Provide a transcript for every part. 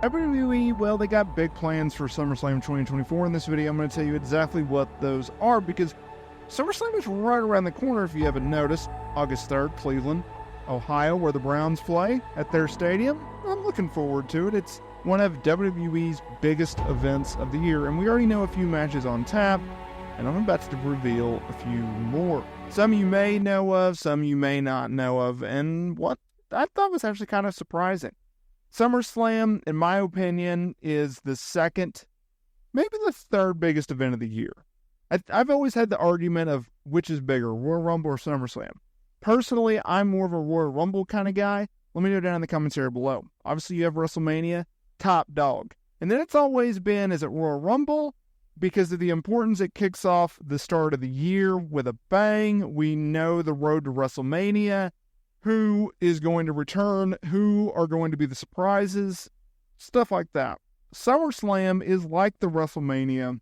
WWE, well, they got big plans for SummerSlam 2024. In this video, I'm going to tell you exactly what those are because SummerSlam is right around the corner if you haven't noticed. August 3rd, Cleveland, Ohio, where the Browns play at their stadium. I'm looking forward to it. It's one of WWE's biggest events of the year, and we already know a few matches on tap, and I'm about to reveal a few more. Some you may know of, some you may not know of, and what I thought was actually kind of surprising. SummerSlam, in my opinion, is the second, maybe the third biggest event of the year. I've always had the argument of which is bigger, Royal Rumble or SummerSlam. Personally, I'm more of a Royal Rumble kind of guy. Let me know down in the comments area below. Obviously, you have WrestleMania, top dog. And then it's always been, is it Royal Rumble? Because of the importance it kicks off the start of the year with a bang. We know the road to WrestleMania. Who is going to return? Who are going to be the surprises? Stuff like that. SummerSlam is like the WrestleMania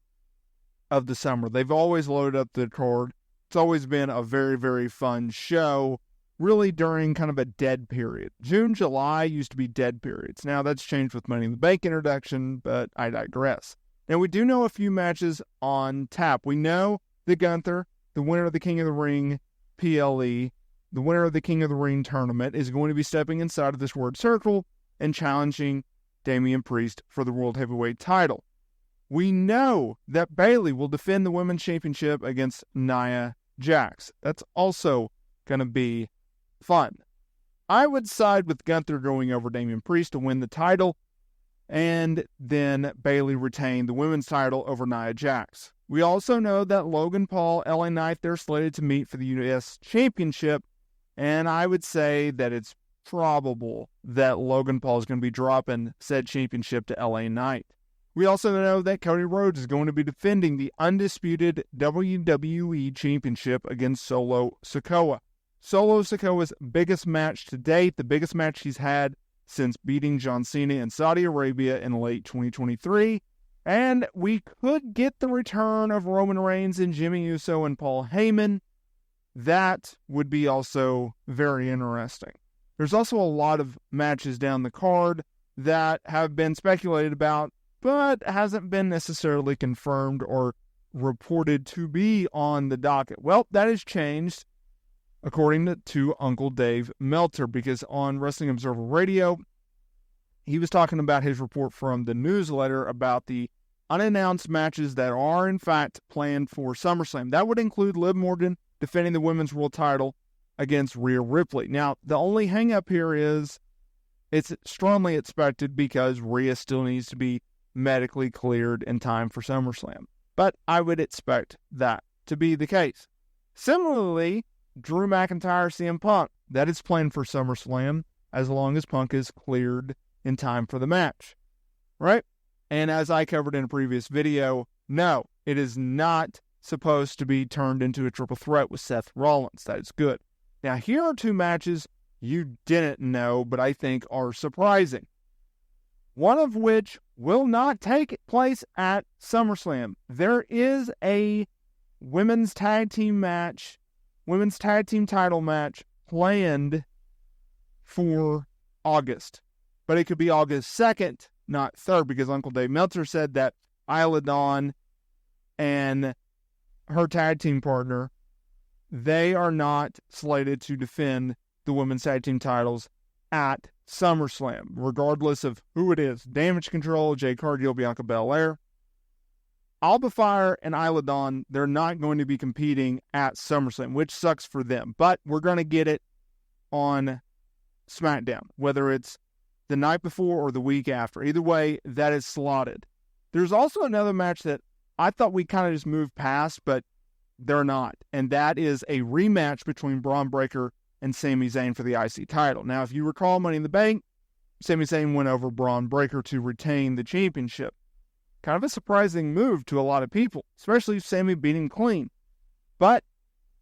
of the summer. They've always loaded up the card. It's always been a very, very fun show, really during kind of a dead period. June, July used to be dead periods. Now that's changed with Money in the Bank introduction, but I digress. Now we do know a few matches on tap. We know that Gunther, the winner of the King of the Ring PLE, the winner of the King of the Ring tournament, is going to be stepping inside of this word circle and challenging Damian Priest for the World Heavyweight title. We know that Bayley will defend the Women's Championship against Nia Jax. That's also going to be fun. I would side with Gunther going over Damian Priest to win the title, and then Bayley retain the women's title over Nia Jax. We also know that Logan Paul, LA Knight, they're slated to meet for the U.S. Championship, and I would say that it's probable that Logan Paul is going to be dropping said championship to LA Knight. We also know that Cody Rhodes is going to be defending the undisputed WWE Championship against Solo Sikoa. Solo Sikoa's biggest match to date, the biggest match he's had since beating John Cena in Saudi Arabia in late 2023. And we could get the return of Roman Reigns and Jimmy Uso and Paul Heyman. That would be also very interesting. There's also a lot of matches down the card that have been speculated about, but hasn't been necessarily confirmed or reported to be on the docket. Well, that has changed, according to Uncle Dave Meltzer, because on Wrestling Observer Radio, he was talking about his report from the newsletter about the unannounced matches that are, in fact, planned for SummerSlam. That would include Liv Morgan defending the women's world title against Rhea Ripley. Now, the only hang-up here is it's strongly expected because Rhea still needs to be medically cleared in time for SummerSlam. But I would expect that to be the case. Similarly, Drew McIntyre, CM Punk, that is planned for SummerSlam as long as Punk is cleared in time for the match, right? And as I covered in a previous video, no, it is not supposed to be turned into a triple threat with Seth Rollins. That is good. Now, here are two matches you didn't know, but I think are surprising. One of which will not take place at SummerSlam. There is a women's tag team match, women's tag team title match planned for August. But it could be August 2nd, not 3rd, because Uncle Dave Meltzer said that Isla Dawn and her tag team partner, they are not slated to defend the women's tag team titles at SummerSlam, regardless of who it is. Damage Control, Jade Cargill, Bianca Belair. Alba Fire and Isla Dawn, they're not going to be competing at SummerSlam, which sucks for them. But we're going to get it on SmackDown, whether it's the night before or the week after. Either way, that is slotted. There's also another match that I thought we kind of just moved past, but they're not. And that is a rematch between Braun Breaker and Sami Zayn for the IC title. Now, if you recall Money in the Bank, Sami Zayn went over Braun Breaker to retain the championship. Kind of a surprising move to a lot of people, especially Sami beating clean. But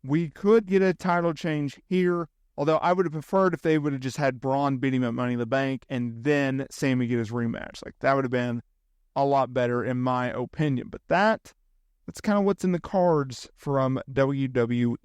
we could get a title change here, although I would have preferred if they would have just had Braun beat him at Money in the Bank and then Sami get his rematch. Like, that would have been a lot better in my opinion. But that's kind of what's in the cards from WWE.